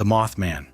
The Mothman.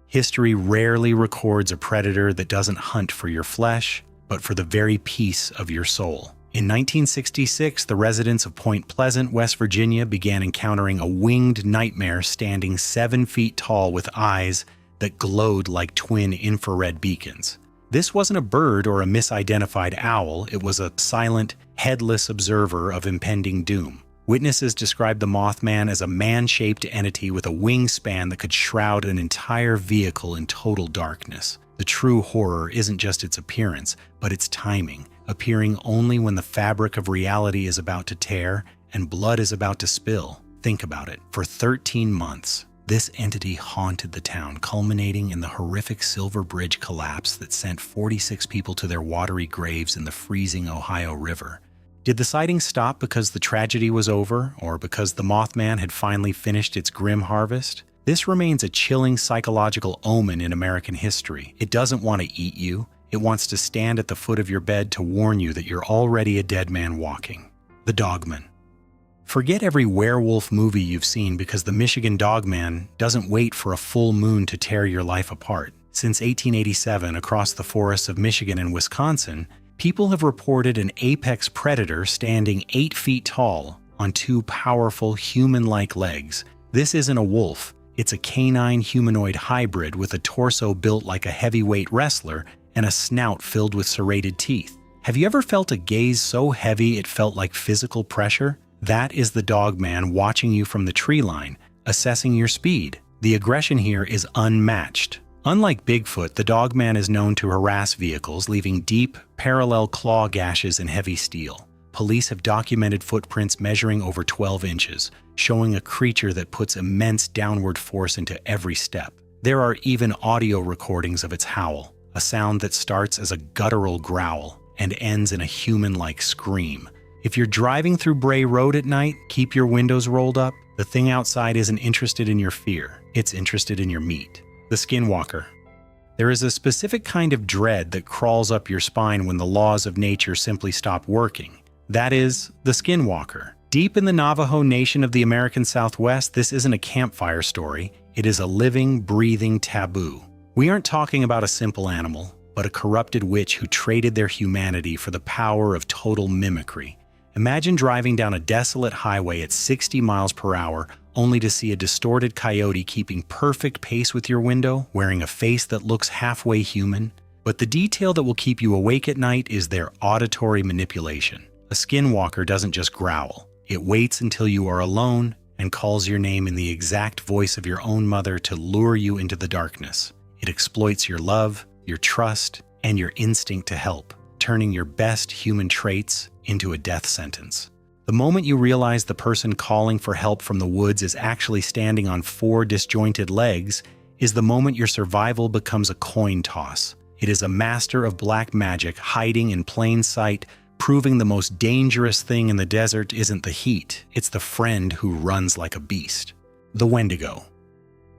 History rarely records a predator that doesn't hunt for your flesh, but for the very peace of your soul. In 1966, the residents of Point Pleasant, West Virginia began encountering a winged nightmare standing 7 feet tall with eyes that glowed like twin infrared beacons. This wasn't a bird or a misidentified owl, it was a silent, headless observer of impending doom. Witnesses described the Mothman as a man-shaped entity with a wingspan that could shroud an entire vehicle in total darkness. The true horror isn't just its appearance, but its timing, appearing only when the fabric of reality is about to tear and blood is about to spill. Think about it. For 13 months, this entity haunted the town, culminating in the horrific Silver Bridge collapse that sent 46 people to their watery graves in the freezing Ohio River. Did the sighting stop because the tragedy was over, or because the Mothman had finally finished its grim harvest? This remains a chilling psychological omen in American history. It doesn't want to eat you. It wants to stand at the foot of your bed to warn you that you're already a dead man walking. The Dogman. Forget every werewolf movie you've seen because the Michigan Dogman doesn't wait for a full moon to tear your life apart. Since 1887, across the forests of Michigan and Wisconsin, people have reported an apex predator standing 8 feet tall on 2 powerful human-like legs. This isn't a wolf. It's a canine humanoid hybrid with a torso built like a heavyweight wrestler and a snout filled with serrated teeth. Have you ever felt a gaze so heavy it felt like physical pressure? That is the Dogman watching you from the tree line, assessing your speed. The aggression here is unmatched. Unlike Bigfoot, the Dogman is known to harass vehicles, leaving deep, parallel claw gashes in heavy steel. Police have documented footprints measuring over 12 inches, showing a creature that puts immense downward force into every step. There are even audio recordings of its howl, a sound that starts as a guttural growl and ends in a human-like scream. If you're driving through Bray Road at night, keep your windows rolled up. The thing outside isn't interested in your fear, it's interested in your meat. The Skinwalker. There is a specific kind of dread that crawls up your spine when the laws of nature simply stop working. That is, the Skinwalker. Deep in the Navajo Nation of the American Southwest, this isn't a campfire story. It is a living, breathing taboo. We aren't talking about a simple animal, but a corrupted witch who traded their humanity for the power of total mimicry. Imagine driving down a desolate highway at 60 miles per hour, only to see a distorted coyote keeping perfect pace with your window, wearing a face that looks halfway human. But the detail that will keep you awake at night is their auditory manipulation. A skinwalker doesn't just growl. It waits until you are alone and calls your name in the exact voice of your own mother to lure you into the darkness. It exploits your love, your trust, and your instinct to help, turning your best human traits into a death sentence. The moment you realize the person calling for help from the woods is actually standing on 4 disjointed legs is the moment your survival becomes a coin toss. It is a master of black magic hiding in plain sight, proving the most dangerous thing in the desert isn't the heat, it's the friend who runs like a beast. The Wendigo.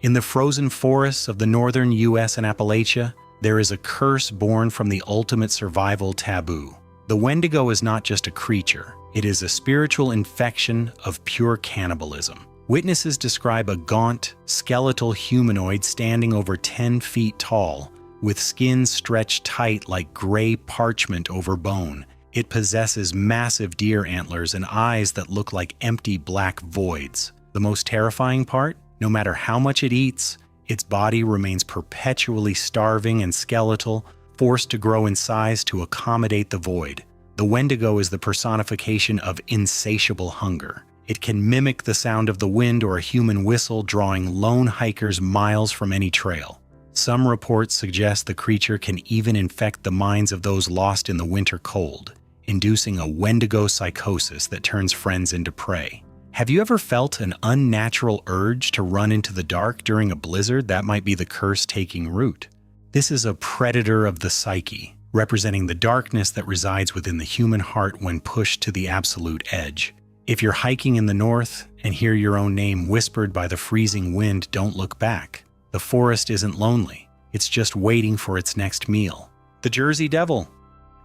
In the frozen forests of the northern U.S. and Appalachia, there is a curse born from the ultimate survival taboo. The Wendigo is not just a creature, it is a spiritual infection of pure cannibalism. Witnesses describe a gaunt, skeletal humanoid standing over 10 feet tall, with skin stretched tight like gray parchment over bone. It possesses massive deer antlers and eyes that look like empty black voids. The most terrifying part? No matter how much it eats, its body remains perpetually starving and skeletal, forced to grow in size to accommodate the void. The Wendigo is the personification of insatiable hunger. It can mimic the sound of the wind or a human whistle, drawing lone hikers miles from any trail. Some reports suggest the creature can even infect the minds of those lost in the winter cold, inducing a Wendigo psychosis that turns friends into prey. Have you ever felt an unnatural urge to run into the dark during a blizzard? That might be the curse taking root. This is a predator of the psyche, representing the darkness that resides within the human heart when pushed to the absolute edge. If you're hiking in the north and hear your own name whispered by the freezing wind, don't look back. The forest isn't lonely. It's just waiting for its next meal. The Jersey Devil.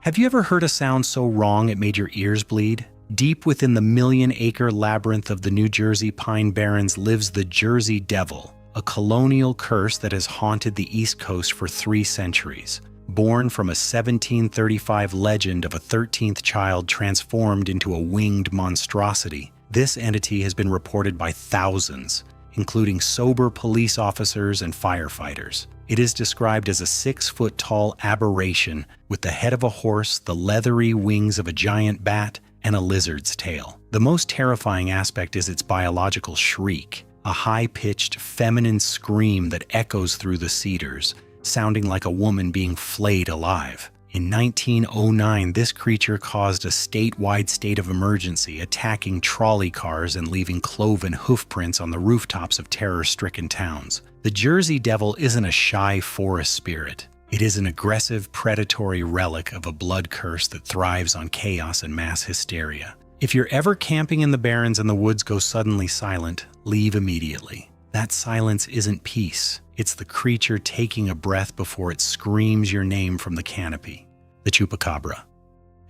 Have you ever heard a sound so wrong it made your ears bleed? Deep within the million-acre labyrinth of the New Jersey Pine Barrens lives the Jersey Devil, a colonial curse that has haunted the East Coast for 3 centuries. Born from a 1735 legend of a 13th child transformed into a winged monstrosity, this entity has been reported by thousands, including sober police officers and firefighters. It is described as a 6-foot-tall aberration with the head of a horse, the leathery wings of a giant bat, and a lizard's tail. The most terrifying aspect is its biological shriek, a high-pitched feminine scream that echoes through the cedars, sounding like a woman being flayed alive. In 1909, this creature caused a statewide state of emergency, attacking trolley cars and leaving cloven hoofprints on the rooftops of terror-stricken towns. The Jersey Devil isn't a shy forest spirit. It is an aggressive, predatory relic of a blood curse that thrives on chaos and mass hysteria. If you're ever camping in the barrens and the woods go suddenly silent, leave immediately. That silence isn't peace. It's the creature taking a breath before it screams your name from the canopy. The Chupacabra.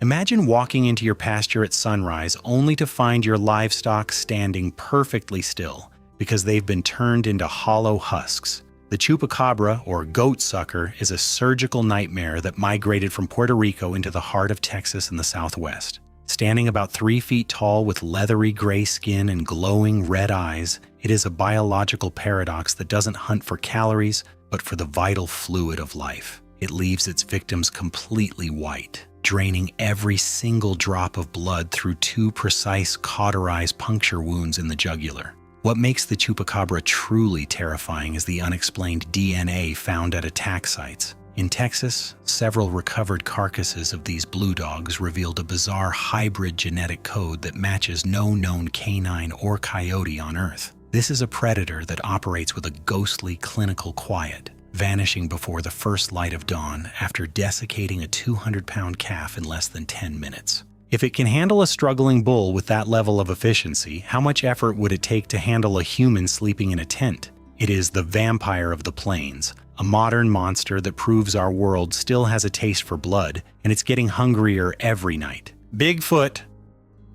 Imagine walking into your pasture at sunrise only to find your livestock standing perfectly still because they've been turned into hollow husks. The Chupacabra, or goat sucker, is a surgical nightmare that migrated from Puerto Rico into the heart of Texas in the Southwest. Standing about 3 feet tall with leathery gray skin and glowing red eyes, it is a biological paradox that doesn't hunt for calories, but for the vital fluid of life. It leaves its victims completely white, draining every single drop of blood through 2 precise cauterized puncture wounds in the jugular. What makes the Chupacabra truly terrifying is the unexplained DNA found at attack sites. In Texas, several recovered carcasses of these blue dogs revealed a bizarre hybrid genetic code that matches no known canine or coyote on Earth. This is a predator that operates with a ghostly clinical quiet, vanishing before the first light of dawn after desiccating a 200-pound calf in less than 10 minutes. If it can handle a struggling bull with that level of efficiency, how much effort would it take to handle a human sleeping in a tent? It is the vampire of the plains, a modern monster that proves our world still has a taste for blood, and it's getting hungrier every night. Bigfoot.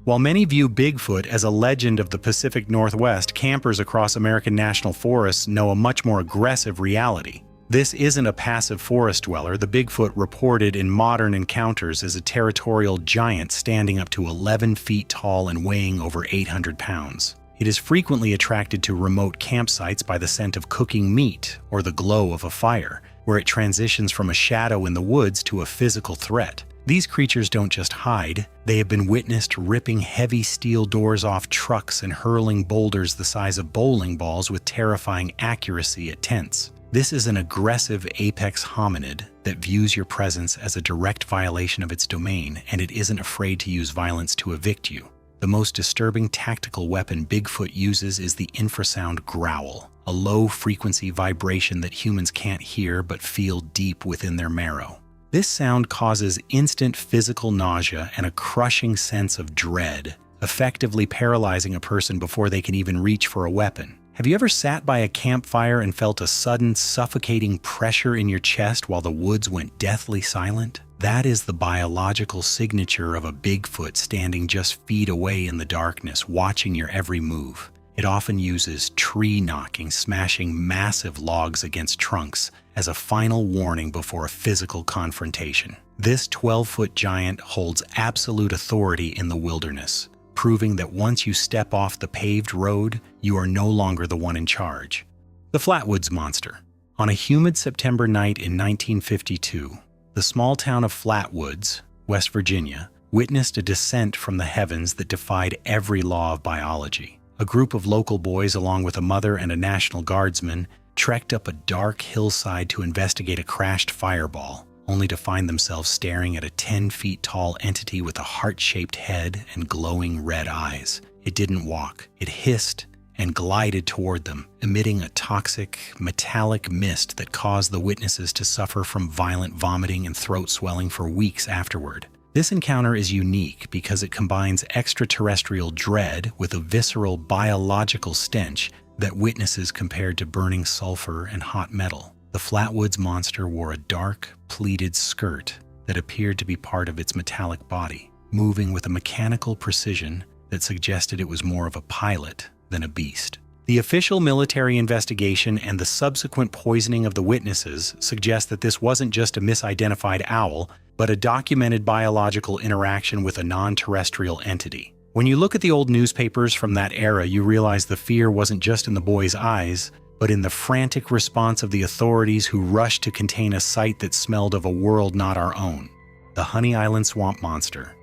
While many view Bigfoot as a legend of the Pacific Northwest, campers across American national forests know a much more aggressive reality. This isn't a passive forest dweller. The Bigfoot reported in modern encounters is a territorial giant standing up to 11 feet tall and weighing over 800 pounds. It is frequently attracted to remote campsites by the scent of cooking meat or the glow of a fire, where it transitions from a shadow in the woods to a physical threat. These creatures don't just hide, they have been witnessed ripping heavy steel doors off trucks and hurling boulders the size of bowling balls with terrifying accuracy at tents. This is an aggressive apex hominid that views your presence as a direct violation of its domain, and it isn't afraid to use violence to evict you. The most disturbing tactical weapon Bigfoot uses is the infrasound growl, a low-frequency vibration that humans can't hear but feel deep within their marrow. This sound causes instant physical nausea and a crushing sense of dread, effectively paralyzing a person before they can even reach for a weapon. Have you ever sat by a campfire and felt a sudden, suffocating pressure in your chest while the woods went deathly silent? That is the biological signature of a Bigfoot standing just feet away in the darkness, watching your every move. It often uses tree knocking, smashing massive logs against trunks as a final warning before a physical confrontation. This 12-foot giant holds absolute authority in the wilderness, proving that once you step off the paved road, you are no longer the one in charge. The Flatwoods Monster. On a humid September night in 1952, the small town of Flatwoods, West Virginia, witnessed a descent from the heavens that defied every law of biology. A group of local boys, along with a mother and a National Guardsman, trekked up a dark hillside to investigate a crashed fireball, only to find themselves staring at a 10-feet-tall entity with a heart-shaped head and glowing red eyes. It didn't walk. It hissed and glided toward them, emitting a toxic, metallic mist that caused the witnesses to suffer from violent vomiting and throat swelling for weeks afterward. This encounter is unique because it combines extraterrestrial dread with a visceral biological stench that witnesses compared to burning sulfur and hot metal. The Flatwoods Monster wore a dark, pleated skirt that appeared to be part of its metallic body, moving with a mechanical precision that suggested it was more of a pilot than a beast. The official military investigation and the subsequent poisoning of the witnesses suggest that this wasn't just a misidentified owl, but a documented biological interaction with a non-terrestrial entity. When you look at the old newspapers from that era, you realize the fear wasn't just in the boy's eyes, but in the frantic response of the authorities who rushed to contain a sight that smelled of a world not our own: the Honey Island swamp monster.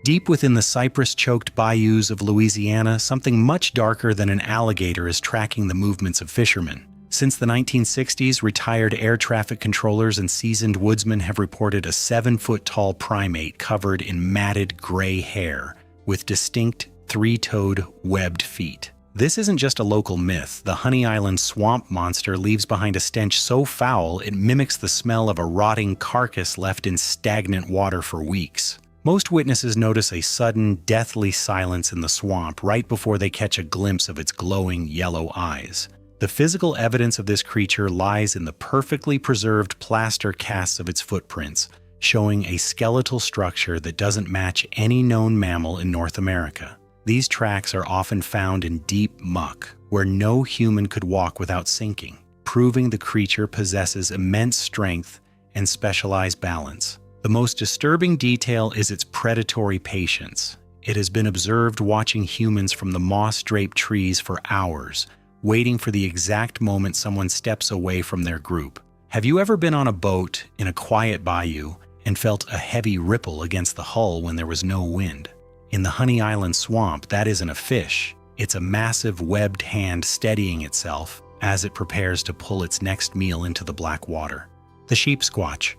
Deep within the cypress-choked bayous of Louisiana, something much darker than an alligator is tracking the movements of fishermen. Since the 1960s, retired air traffic controllers and seasoned woodsmen have reported a 7-foot-tall primate covered in matted gray hair, with distinct three-toed webbed feet. This isn't just a local myth. The Honey Island swamp monster leaves behind a stench so foul it mimics the smell of a rotting carcass left in stagnant water for weeks. Most witnesses notice a sudden, deathly silence in the swamp right before they catch a glimpse of its glowing yellow eyes. The physical evidence of this creature lies in the perfectly preserved plaster casts of its footprints, showing a skeletal structure that doesn't match any known mammal in North America. These tracks are often found in deep muck, where no human could walk without sinking, proving the creature possesses immense strength and specialized balance. The most disturbing detail is its predatory patience. It has been observed watching humans from the moss-draped trees for hours, waiting for the exact moment someone steps away from their group. Have you ever been on a boat in a quiet bayou and felt a heavy ripple against the hull when there was no wind? In the Honey Island swamp, that isn't a fish. It's a massive webbed hand steadying itself as it prepares to pull its next meal into the black water. The sheep squatch.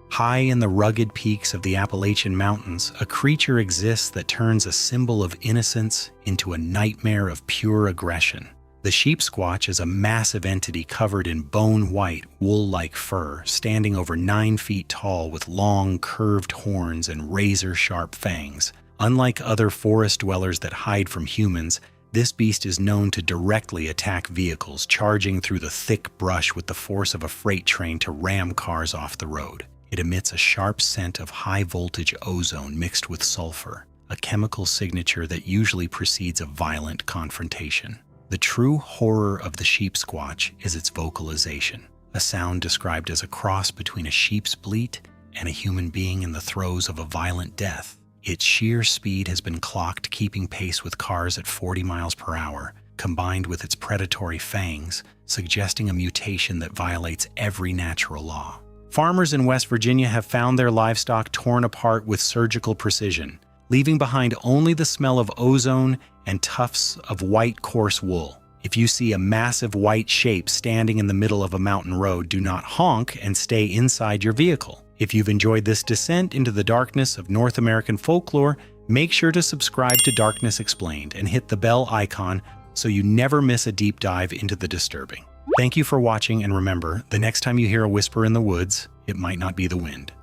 High in the rugged peaks of the Appalachian Mountains, a creature exists that turns a symbol of innocence into a nightmare of pure aggression. The sheep squatch is a massive entity covered in bone-white, wool-like fur, standing over 9 feet tall with long, curved horns and razor-sharp fangs. Unlike other forest dwellers that hide from humans, this beast is known to directly attack vehicles, charging through the thick brush with the force of a freight train to ram cars off the road. It emits a sharp scent of high-voltage ozone mixed with sulfur, a chemical signature that usually precedes a violent confrontation. The true horror of the sheep squatch is its vocalization, a sound described as a cross between a sheep's bleat and a human being in the throes of a violent death. Its sheer speed has been clocked keeping pace with cars at 40 miles per hour, combined with its predatory fangs, suggesting a mutation that violates every natural law. Farmers in West Virginia have found their livestock torn apart with surgical precision, leaving behind only the smell of ozone and tufts of white coarse wool. If you see a massive white shape standing in the middle of a mountain road, do not honk and stay inside your vehicle. If you've enjoyed this descent into the darkness of North American folklore, make sure to subscribe to Darkness Explained and hit the bell icon so you never miss a deep dive into the disturbing. Thank you for watching, and remember, the next time you hear a whisper in the woods, it might not be the wind.